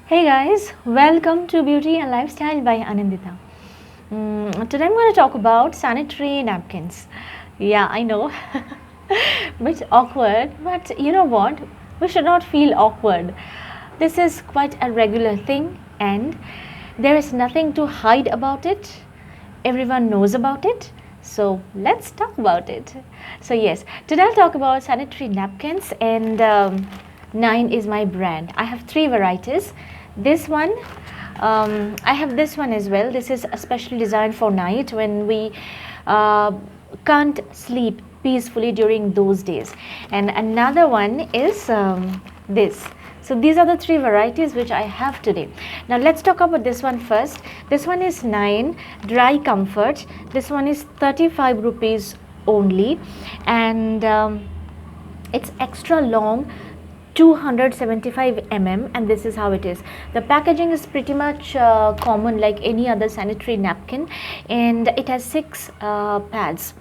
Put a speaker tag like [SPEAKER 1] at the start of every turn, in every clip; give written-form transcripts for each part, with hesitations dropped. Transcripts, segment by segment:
[SPEAKER 1] Hey guys, welcome to Beauty and Lifestyle by Anandita. Today I'm going to talk about sanitary napkins. Yeah, I know, bit awkward, but you know what? We should not feel awkward. This is quite a regular thing, and there is nothing to hide about it. Everyone knows about it. So let's talk about it. So yes, today I'll talk about sanitary napkins, and Nine is my brand. I have three varieties. This one, I have this one as well. This is especially designed for night when we uh, can't sleep peacefully during those days. And another one is this. So these are the three varieties which I have today. Now let's talk about this one first. This one is 9 Dry Comfort. This one is 35 rupees only, and it's extra long, 275 mm, and this is how it is. The packaging is pretty much common like any other sanitary napkin, and it has 6 pads.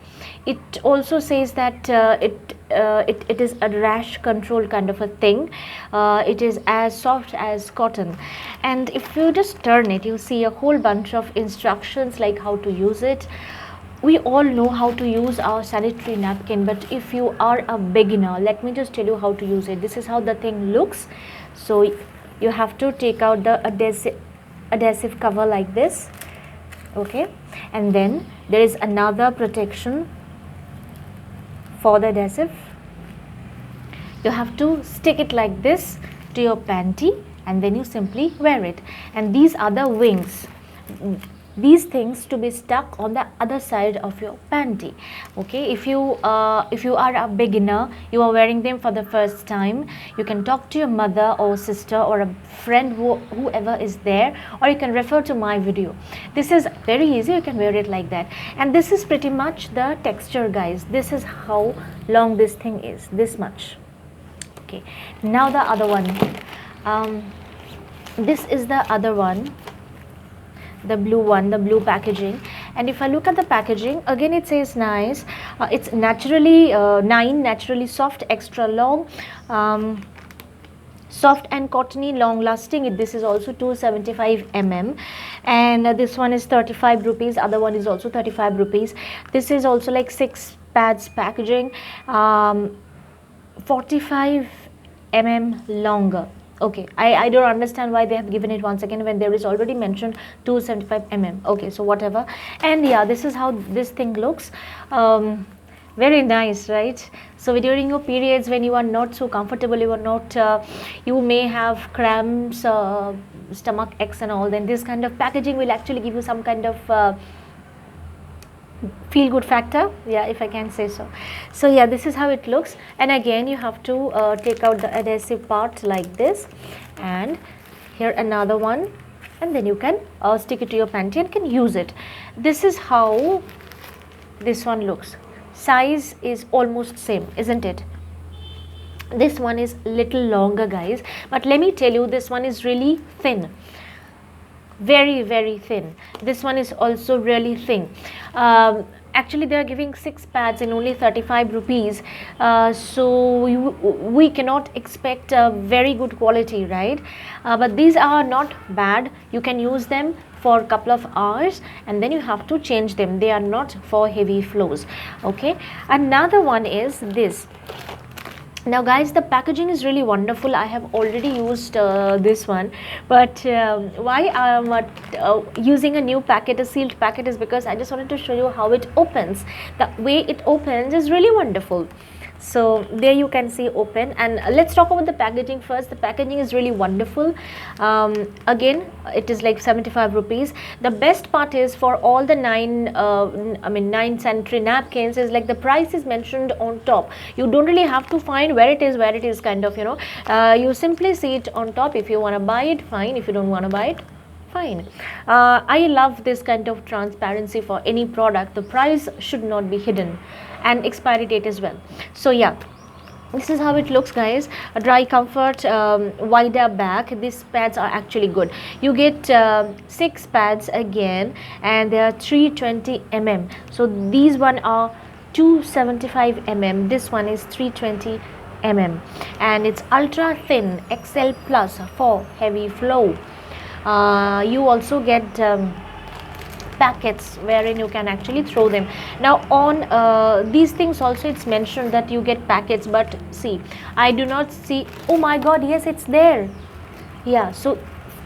[SPEAKER 1] It also says that it is a rash control kind of a thing. It is as soft as cotton, and if you just turn it, you see a whole bunch of instructions like how to use it. We all know how to use our sanitary napkin, but if you are a beginner, let me just tell you how to use it. This is how the thing looks. So you have to take out the adhesive cover like this, okay, and then there is another protection for the adhesive. You have to stick it like this to your panty, and then you simply wear it. And these are the wings, these things to be stuck on the other side of your panty. Okay, if you are a beginner, you are wearing them for the first time, you can talk to your mother or sister or a friend, whoever is there, or you can refer to my video. This is very easy, you can wear it like that. And this is pretty much the texture, guys. This is how long this thing is, this much. Okay, now the other one, this is the other one, the blue one, the blue packaging. And if I look at the packaging, again it says nice. It's naturally 9, naturally soft, extra long, soft and cottony, long lasting. This is also 275 mm, and this one is 35 rupees. Other one is also 35 rupees. This is also like 6 pads packaging, 45 mm longer. Okay, I don't understand why they have given it once again when there is already mentioned 275 mm. Okay, so whatever. And yeah, this is how this thing looks. Very nice, right? So during your periods when you are not so comfortable, you are not you may have cramps, stomach aches and all, then this kind of packaging will actually give you some kind of feel good factor, yeah, if I can say so. So yeah, this is how it looks. And again, you have to take out the adhesive part like this, and here another one, and then you can stick it to your panty and can use it. This is how this one looks. Size is almost same, isn't it? This one is little longer, guys, but let me tell you, this one is really thin, very thin. This one is also really thin. Actually they are giving 6 pads in only 35 rupees, so we cannot expect a very good quality, right? But these are not bad. You can use them for a couple of hours and then you have to change them. They are not for heavy flows. Okay, another one is this. Now guys, the packaging is really wonderful. I have already used this one, but why I'm using a new packet, a sealed packet, is because I just wanted to show you how it opens. The way it opens is really wonderful. So there you can see open. And let's talk about the packaging first. The packaging is really wonderful. Again, it is like 75 rupees. The best part is for all the 9 sanitary napkins is like the price is mentioned on top. You don't really have to find where it is kind of, you know, you simply see it on top. If you want to buy it, fine. If you don't want to buy it, fine. I love this kind of transparency for any product. The price should not be hidden, and expiry date as well. So yeah, this is how it looks, guys. A Dry Comfort, wider back. These pads are actually good. You get 6 pads again, and they are 320 mm. So these one are 275 mm. This one is 320 and it's ultra thin XL plus for heavy flow. You also get packets wherein you can actually throw them. Now on these things also it's mentioned that you get packets, but see, I do not see. Oh my god, yes, it's there. Yeah, so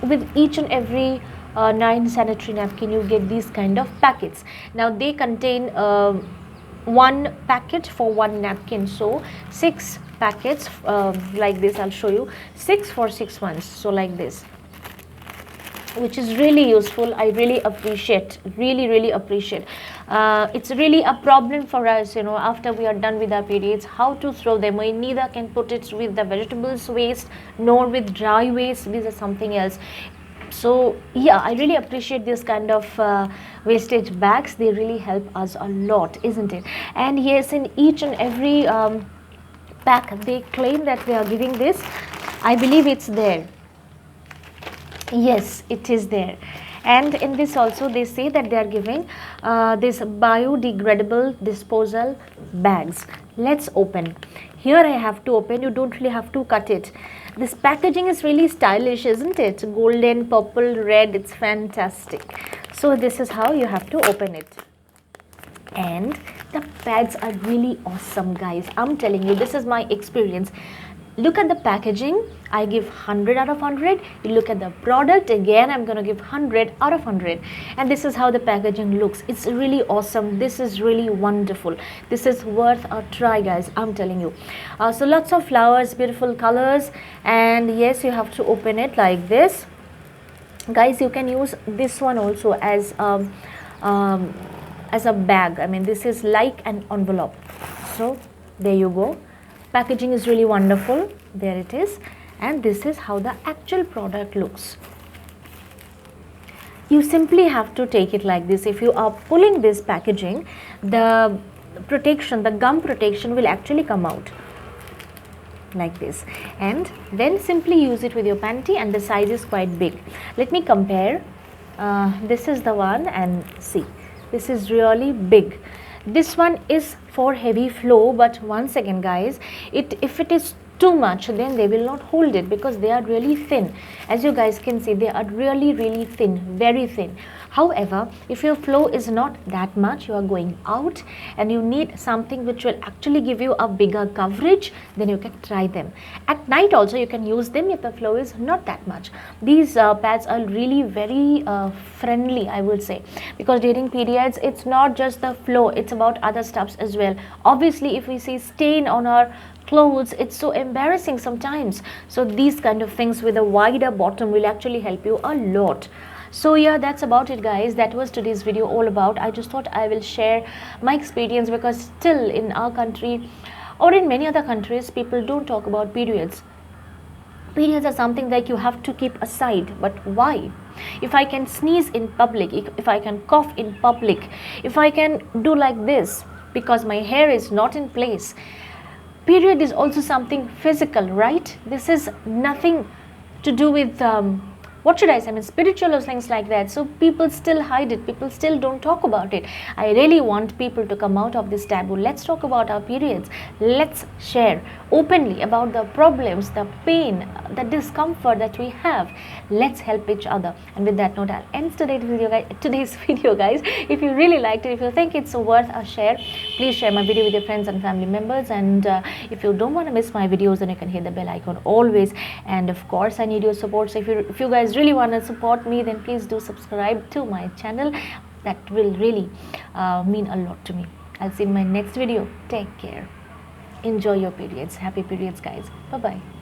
[SPEAKER 1] with each and every 9 sanitary napkin you get these kind of packets. Now they contain one packet for one napkin, so 6 packets like this. I'll show you 6 for 6 ones, so like this, which is really useful. I really appreciate, really appreciate. It's really a problem for us, you know, after we are done with our periods, how to throw them. We neither can put it with the vegetables waste nor with dry waste. These are something else. So yeah, I really appreciate this kind of wastage bags. They really help us a lot, isn't it? And yes, in each and every pack they claim that they are giving this. I believe it's there. Yes, it is there. And in this also they say that they are giving this biodegradable disposal bags. Let's open. Here I have to open. You don't really have to cut it. This packaging is really stylish, isn't it? Golden, purple, red. It's fantastic. So this is how you have to open it. And the pads are really awesome, guys. I'm telling you, this is my experience. Look at the packaging. I give 100 out of 100. You look at the product, again I'm going to give 100 out of 100. And this is how the packaging looks. It's really awesome. This is really wonderful. This is worth a try, guys, I'm telling you. So lots of flowers, beautiful colors, and yes, you have to open it like this. Guys, you can use this one also as a bag. I mean, this is like an envelope. So there you go. Packaging is really wonderful. There it is. And this is how the actual product looks. You simply have to take it like this. If you are pulling this packaging, the protection, the gum protection will actually come out like this, and then simply use it with your panty, and the size is quite big. Let me compare. This is the one, and see, this is really big. This one is for heavy flow, but once again, guys, if it is too much, then they will not hold it, because they are really thin. As you guys can see, they are really thin, very thin. However, if your flow is not that much, you are going out and you need something which will actually give you a bigger coverage, then you can try them. At night also you can use them if the flow is not that much. These pads are really very friendly, I would say, because during periods it's not just the flow, it's about other stuffs as well. Obviously, if we see stain on our clothes, it's so embarrassing sometimes. So these kind of things with a wider bottom will actually help you a lot. So yeah, that's about it, guys. That was today's video all about. I just thought I will share my experience, because still in our country or in many other countries, people don't talk about periods. Periods are something like you have to keep aside. But why? If I can sneeze in public, if I can cough in public, if I can do like this because my hair is not in place, period is also something physical, right? This is nothing to do with what should I say, I mean, spiritual or things like that. So people still hide it, people still don't talk about it. I really want people to come out of this taboo. Let's talk about our periods. Let's share openly about the problems, the pain, the discomfort that we have. Let's help each other. And with that note, I'll end today's video, guys. If you really liked it, if you think it's worth a share, please share my video with your friends and family members. And if you don't want to miss my videos, then you can hit the bell icon always. And of course, I need your support. So if you guys really want to support me, then please do subscribe to my channel. That will really mean a lot to me. I'll see you in my next video. Take care. Enjoy your periods. Happy periods, guys. Bye bye.